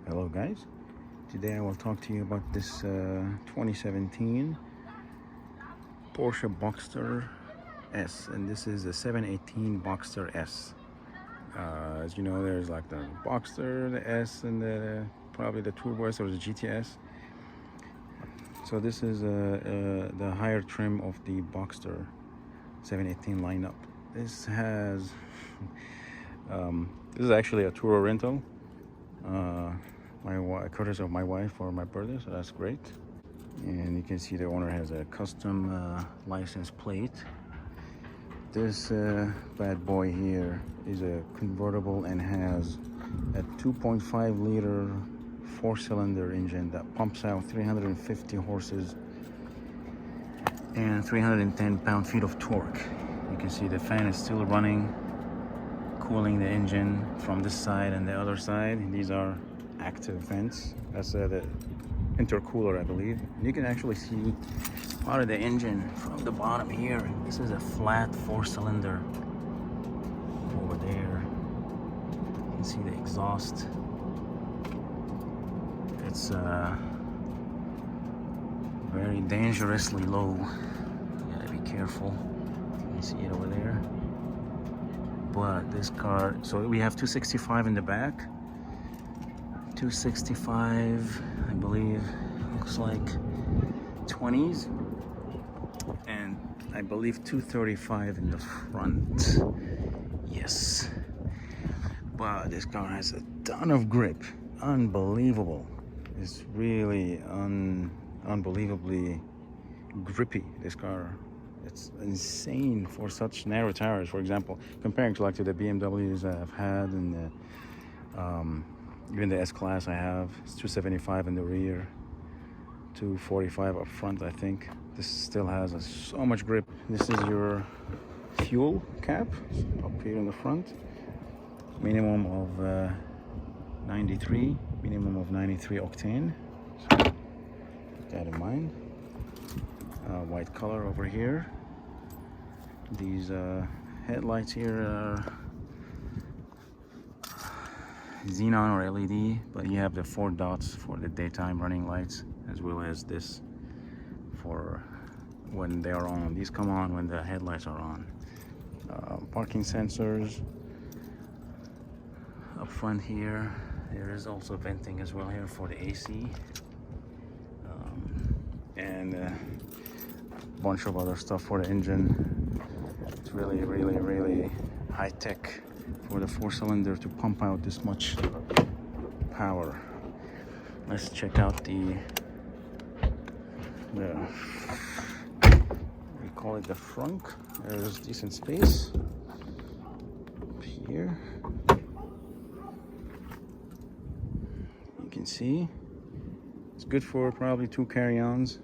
Hello guys, today I will talk to you about this 2017 Porsche Boxster S, and this is a 718 Boxster S. As you know, there's like the Boxster, the S, and probably the Turbo S or the GTS. So this is the higher trim of the Boxster 718 lineup. This has this is actually a Turo rental, courtesy of my wife for my birthday, so that's great. And you can see the owner has a custom license plate. This bad boy here is a convertible and has a 2.5 liter 4-cylinder engine that pumps out 350 horses and 310 pound-feet of torque. You can see the fan is still running, cooling the engine from this side and the other side. These are active vents. That's the intercooler, I believe. You can actually see part of the engine from the bottom here. This is a flat 4-cylinder over there. You can see the exhaust. It's very dangerously low. You gotta be careful. You can see it over there. But this car, so we have 265 in the back, 265, I believe, looks like 20s, and I believe 235 in the front. Yes, but this car has a ton of grip, unbelievable. It's really unbelievably grippy, this car. It's insane for such narrow tires. For example, comparing to the BMWs I've had, and even the S-Class I have, it's 275 in the rear, 245 up front, I think. This still has so much grip. This is your fuel cap up here in the front. Minimum of 93, minimum of 93 octane. So keep that in mind. White color over here. These headlights here are xenon or LED, but you have the 4 dots for the daytime running lights, as well as this for when they are on. These come on when the headlights are on. Parking sensors up front here. There is also venting as well here for the AC, and a bunch of other stuff for the engine. It's really high tech for the 4-cylinder to pump out this much power. Let's check out we call it the frunk. There's decent space up here. You can see it's good for probably 2 carry-ons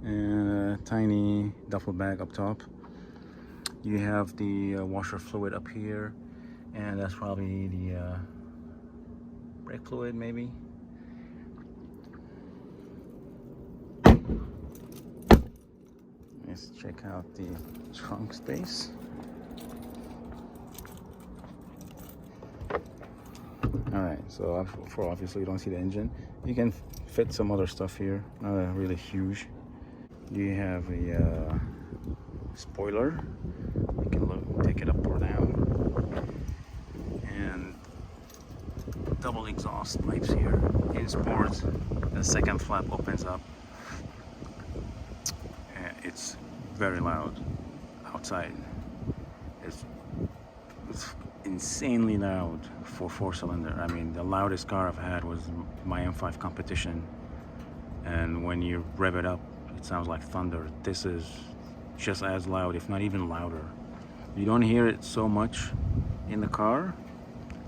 and a tiny duffel bag up top. You have the washer fluid up here, and that's probably the brake fluid, maybe. Let's check out the trunk space. Alright, so for obviously you don't see the engine. You can fit some other stuff here, not really huge. You have a spoiler. You can take it up or down. And double exhaust pipes here. In sports, the second flap opens up. And it's very loud outside. It's insanely loud for 4-cylinder. I mean, the loudest car I've had was my M5 competition, and when you rev it up, it sounds like thunder. This is just as loud, if not even louder. You don't hear it so much in the car.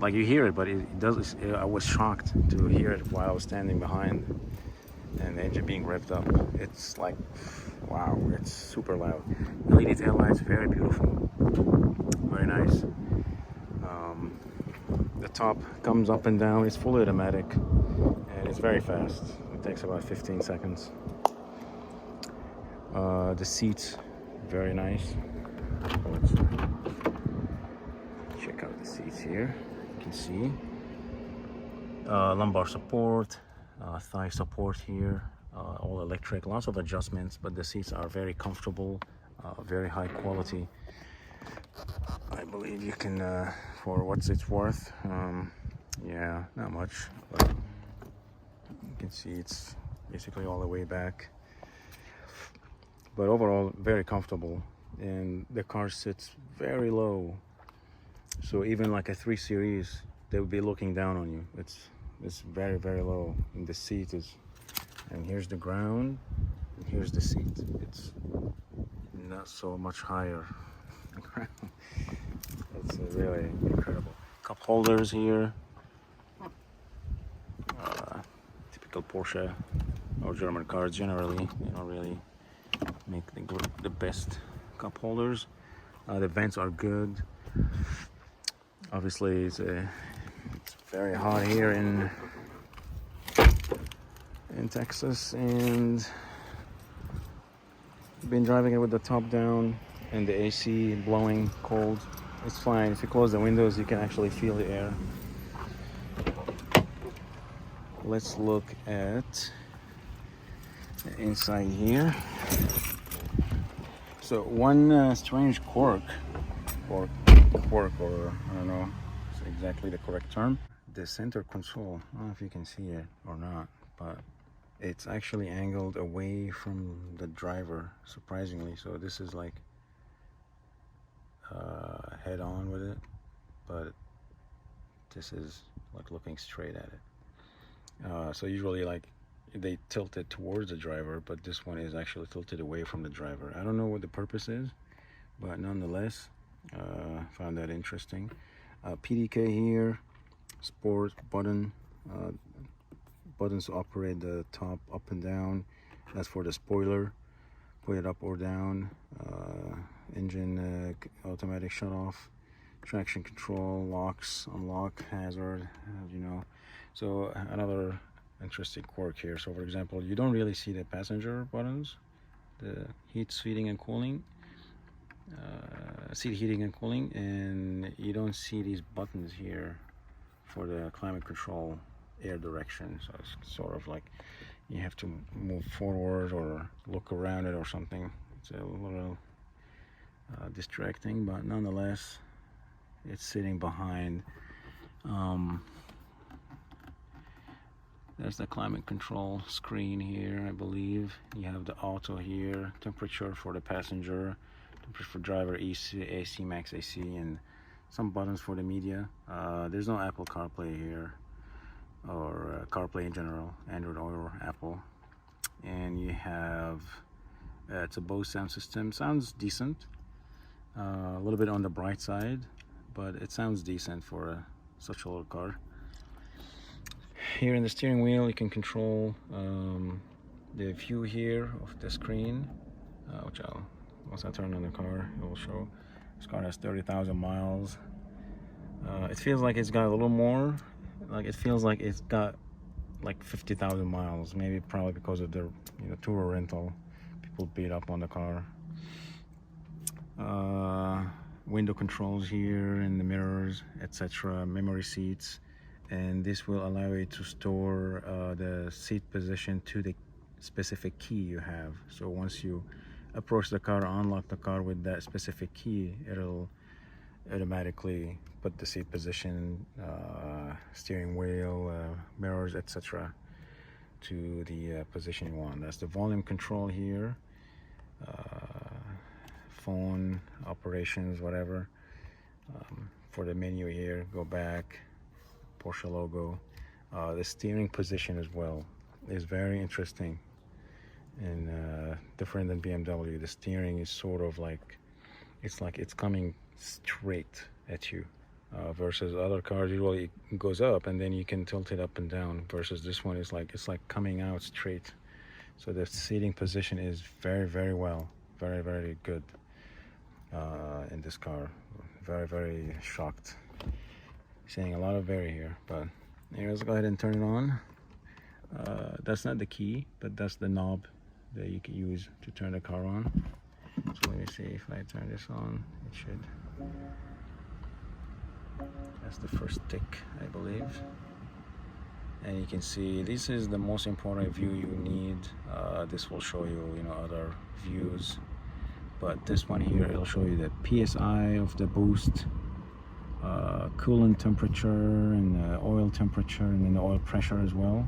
Like, you hear it, but it does. I was shocked to hear it while I was standing behind and the engine being revved up. It's like, wow, it's super loud. LED taillights, very beautiful, very nice. The top comes up and down. It's fully automatic, and it's very fast. It takes about 15 seconds. The seats, very nice. Let's check. check out the seats here. You can see lumbar support, thigh support here, all electric, lots of adjustments, but the seats are very comfortable, very high quality. I believe you can, for what it's worth, yeah, not much, but you can see it's basically all the way back. But overall, very comfortable, and the car sits very low. So even like a 3 Series, they would be looking down on you. It's very, very low. And the seat is, and here's the ground, and here's the seat. It's not so much higher. It's really incredible. Cup holders here. Typical Porsche or German cars generally, they don't really make the best cup holders. The vents are good. Obviously, it's very hot here in Texas, and been driving it with the top down and the AC blowing cold. It's fine. If you close the windows, you can actually feel the air. Let's look at the inside here. So one strange quirk, or I don't know it's exactly the correct term. The center console, I don't know if you can see it or not, but it's actually angled away from the driver, surprisingly. So this is like head on with it, but this is like looking straight at it. So usually like they tilt it towards the driver, but this one is actually tilted away from the driver. I don't know what the purpose is, but nonetheless, found that interesting. PDK here, sport button, buttons to operate the top up and down. That's for the spoiler, put it up or down. Engine automatic shut off, traction control, locks, unlock, hazard, you know. So another interesting quirk here. So for example, you don't really see the passenger buttons, the heat, seating and cooling, seat heating and cooling, and you don't see these buttons here for the climate control, air direction. So it's sort of like you have to move forward or look around it or something. It's a little distracting, but nonetheless, it's sitting behind. There's the climate control screen here, I believe. You have the auto here, temperature for the passenger, temperature for driver, AC, max AC, and some buttons for the media. There's no Apple CarPlay here, or CarPlay in general, Android or Apple. And you have, it's a Bose sound system. Sounds decent, a little bit on the bright side, but it sounds decent for such a little car. Here in the steering wheel, you can control the view here of the screen, which once I turn on the car, it will show. This car has 30,000 miles. It feels like it's got a little more. Like it feels like it's got like 50,000 miles. Maybe probably because of the tour rental. People beat up on the car. Window controls here and the mirrors, etc. Memory seats. And this will allow you to store the seat position to the specific key you have. So once you approach the car, unlock the car with that specific key, it'll automatically put the seat position, steering wheel, mirrors, etc. to the position you want. That's the volume control here, phone operations, whatever. For the menu here, go back, Porsche logo. The steering position as well is very interesting and different than BMW. The steering is sort of like it's coming straight at you, versus other cars usually it goes up and then you can tilt it up and down, versus this one is like it's like coming out straight. So the seating position is very, very well, very, very good in this car. Very, very shocked. Saying a lot of very here, but here, let's go ahead and turn it on. That's not the key, but that's the knob that you can use to turn the car on. So let me see if I turn this on. It should. That's the first tick, I believe. And you can see this is the most important view you need. This will show you, you know, other views, but this one here, it'll show you the PSI of the boost, coolant temperature, and oil temperature, and then the oil pressure as well.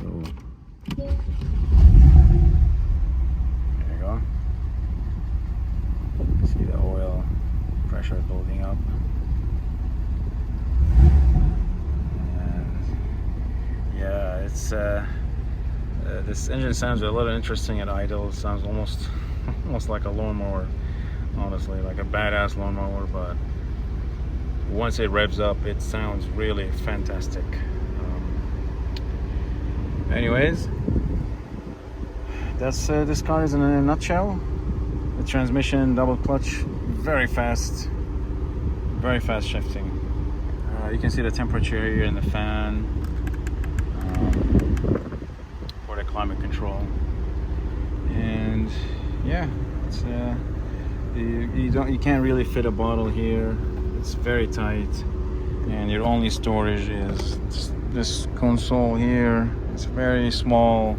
So there you go. You see the oil pressure building up. Yeah, it's this engine sounds a little interesting at idle. It sounds almost like a lawnmower, honestly, like a badass lawnmower. But once it revs up, it sounds really fantastic. Anyways, that's this car is in a nutshell. The transmission, double clutch, very fast shifting. You can see the temperature here in the fan. For the climate control, and yeah, it's you can't really fit a bottle here. It's very tight, and your only storage is this console here. It's very small,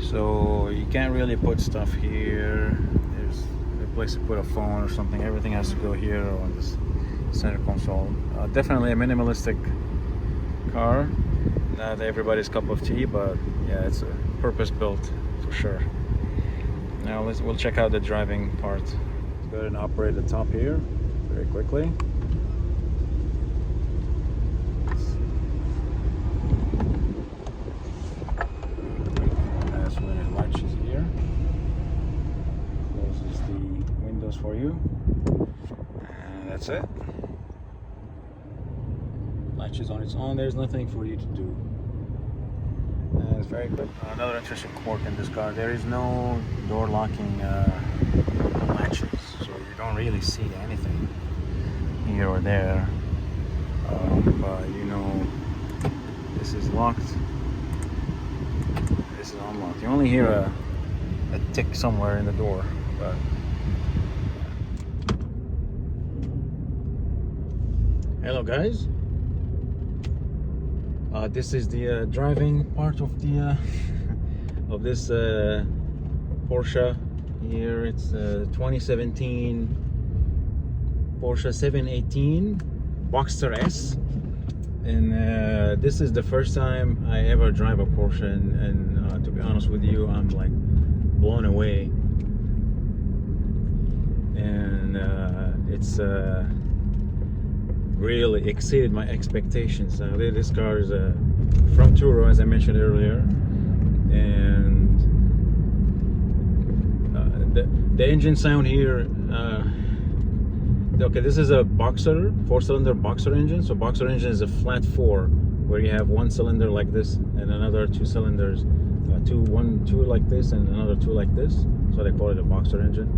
so you can't really put stuff here. There's a place to put a phone or something. Everything has to go here on this center console. Definitely a minimalistic car. Not everybody's cup of tea, but yeah, it's a purpose-built for sure. Now we'll check out the driving part. Let's go ahead and operate the top here very quickly. That's when it latches here. Closes the windows for you, and that's it. Latches on its own. There's nothing for you to do. And it's very quick. Another interesting quirk in this car, there is no door locking latches, so you don't really see anything here or there. But you know, this is locked, this is unlocked. You only hear a tick somewhere in the door, but hello guys. This is the driving part of the of this Porsche here. It's 2017 Porsche 718 Boxster S, and this is the first time I ever drive a Porsche, and to be honest with you, I'm like blown away, and it's really exceeded my expectations. This car is from Turo, as I mentioned earlier, and the engine sound here. Okay, this is a Boxster, 4-cylinder Boxster engine. So Boxster engine is a flat 4, where you have one cylinder like this and another 2 cylinders, two like this and another 2 like this. So they call it a Boxster engine.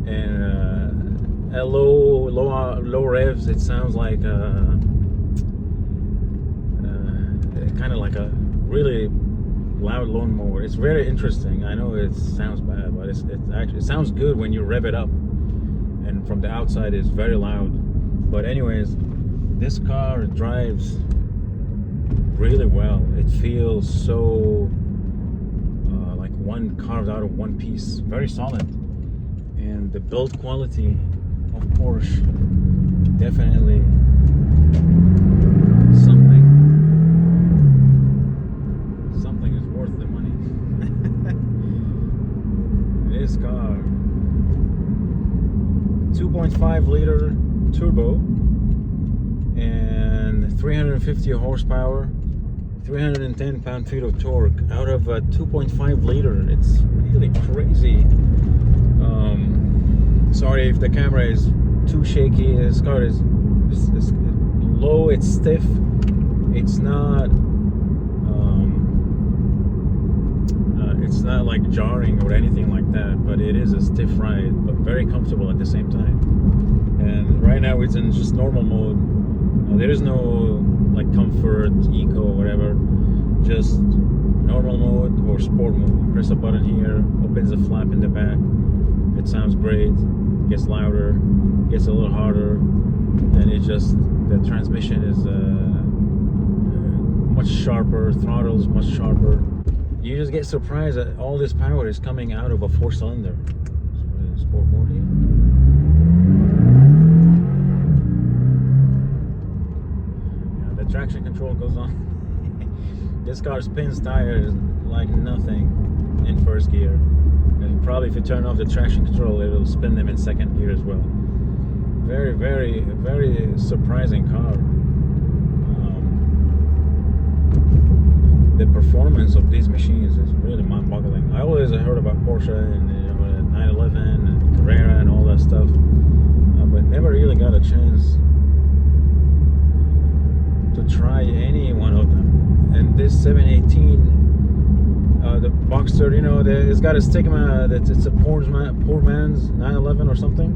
And at low revs, it sounds like kind of like a really loud lawnmower. It's very interesting. I know it sounds bad, but it sounds good when you rev it up, and from the outside it's very loud. But anyways, this car drives really well. It feels so like one carved out of one piece. Very solid, and the build quality of Porsche, definitely something is worth the money. This car, 2.5 liter turbo and 350 horsepower, 310 pound-feet of torque out of a 2.5 liter. It's really crazy. Sorry if the camera is too shaky. This car is low, it's stiff, it's not like jarring or anything like that, but it is a stiff ride, but very comfortable at the same time. And right now it's in just normal mode. There is no like comfort, eco, or whatever, just normal mode or sport mode. You press a button here, opens a flap in the back. It sounds great, gets louder, gets a little harder, and it just, the transmission is much sharper, throttle's much sharper. You just get surprised that all this power is coming out of a 4-cylinder. Sport mode here. Yeah, the traction control goes on. This car spins tires like nothing in first gear, and probably if you turn off the traction control, it'll spin them in second gear as well. Very, very, very surprising car. The performance of these machines is really mind-boggling. I always heard about Porsche and 911 and Carrera and all that stuff, but never really got a chance to try any one of them. And this 718, the Boxster, you know, it's got a stigma that it's a poor man's 911 or something.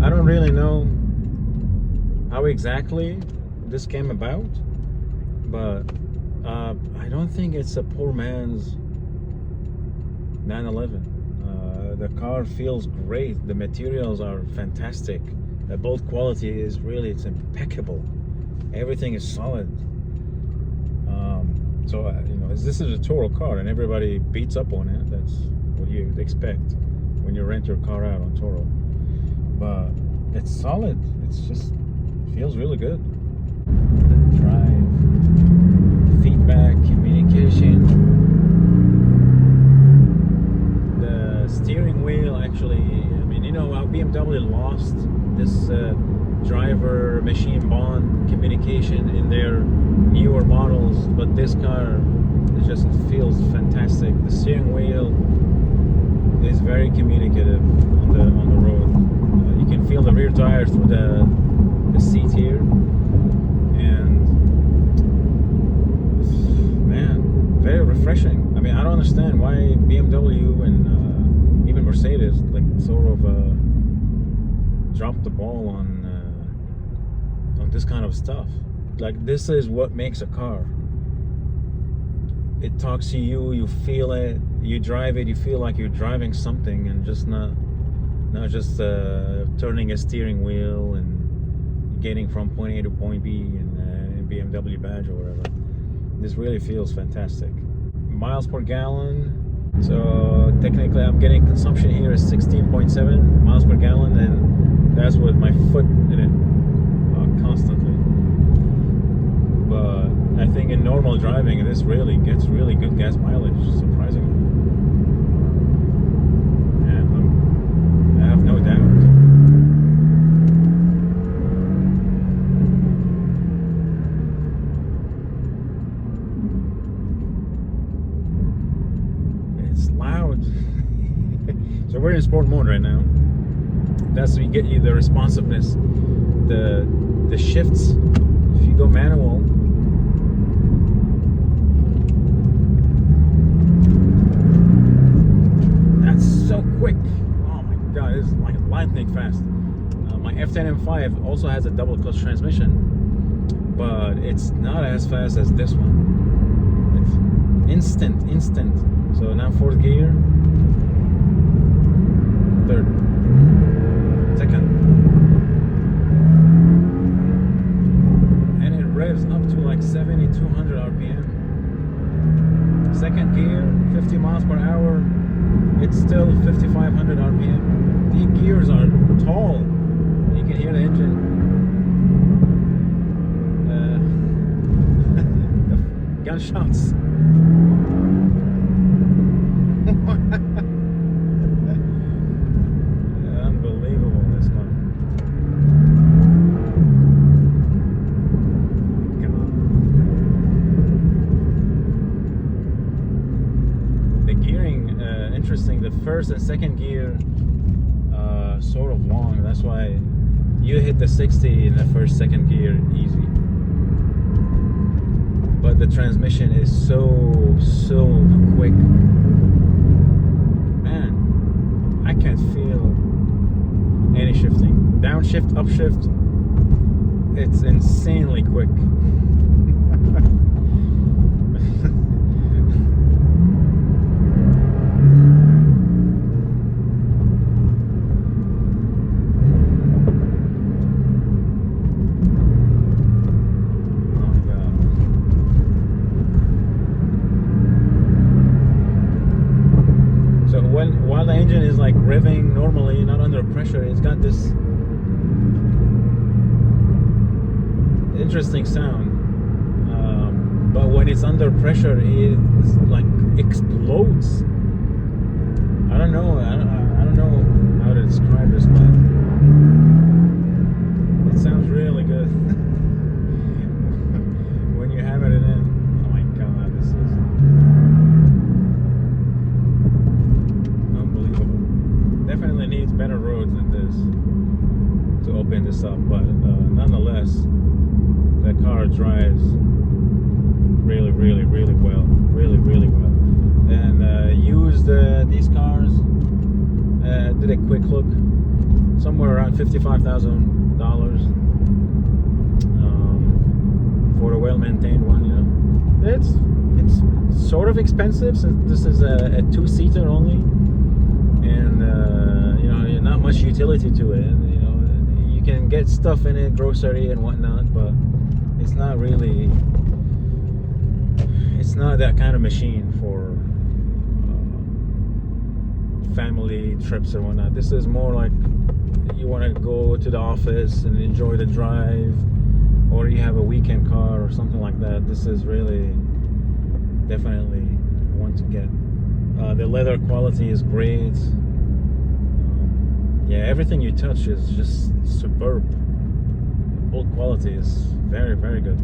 I don't really know how exactly this came about, but I don't think it's a poor man's 911. The car feels great. The materials are fantastic. The build quality is it's impeccable. Everything is solid. So you know, this is a Toro car, and everybody beats up on it. That's what you expect when you rent your car out on Toro. But it's solid. It's just feels really good. The drive, feedback, communication. The steering wheel, actually, I mean, you know, how BMW lost this driver machine bond communication in their newer models, but this car, it just feels fantastic. The steering wheel is very communicative on the road. You can feel the rear tire through the seat here, and man, very refreshing. I mean, I don't understand why BMW and even Mercedes like sort of dropped the ball on this kind of stuff. Like, this is what makes a car. It talks to you, you feel it, you drive it, you feel like you're driving something, and just not just turning a steering wheel and getting from point A to point B in a BMW badge or whatever. This really feels fantastic. Miles per gallon. So technically I'm getting consumption here is 16.7 miles per gallon, and that's with my foot in it constantly. But I think in normal driving, this really gets really good gas mileage, surprisingly. I have no doubt. It's loud. So we're in sport mode right now. That's what you get, you the responsiveness, the shifts. If you go manual, that's so quick. Oh my god, it's like lightning fast. My F10M5 also has a double clutch transmission, but it's not as fast as this one. It's instant. So now fourth gear, third, second, and it revs up to like 7,200 RPM. Second gear, 50 miles per hour. It's still 5,500 RPM. The gears are tall. You can hear the engine. The gunshots. Unbelievable, this car. Come on. The gearing, interesting. The first and second gear sort of long. That's why you hit the 60 in the first, second gear easy. But the transmission is so quick. Man, I can't feel any shifting. Downshift, upshift, it's insanely quick. Oh my god. under pressure, it's got this interesting sound. But when it's under pressure, it's like explodes. I don't know. I don't know how to describe this, but it sounds really good when you hammer it in. Oh my god, this is unbelievable. Definitely needs better roads than this to open this up, but nonetheless, the car drives really well, really well. And used these cars, did a quick look, somewhere around $55,000 for a well-maintained one. You know, it's sort of expensive since this is a two-seater only, and you know, not much utility to it. And, you know, you can get stuff in it, grocery and whatnot, but it's not really. It's not that kind of machine for family trips or whatnot. This is more like you want to go to the office and enjoy the drive, or you have a weekend car or something like that. This is really definitely one to get. The leather quality is great. Yeah, everything you touch is just superb. Build quality is very good.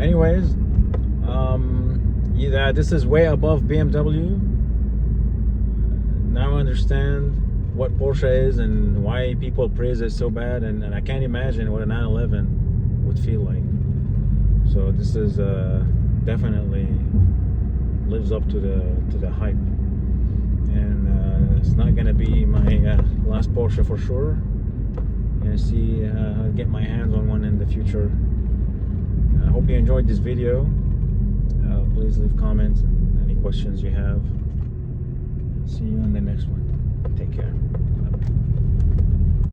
Anyways, yeah, this is way above BMW. Now I understand what Porsche is and why people praise it so bad, and I can't imagine what a 911 would feel like. So this is definitely lives up to the hype, and it's not gonna be my last Porsche for sure. I'm gonna see get my hands on one in the future. I hope you enjoyed this video. Please leave comments and any questions you have. See you on the next one. Take care.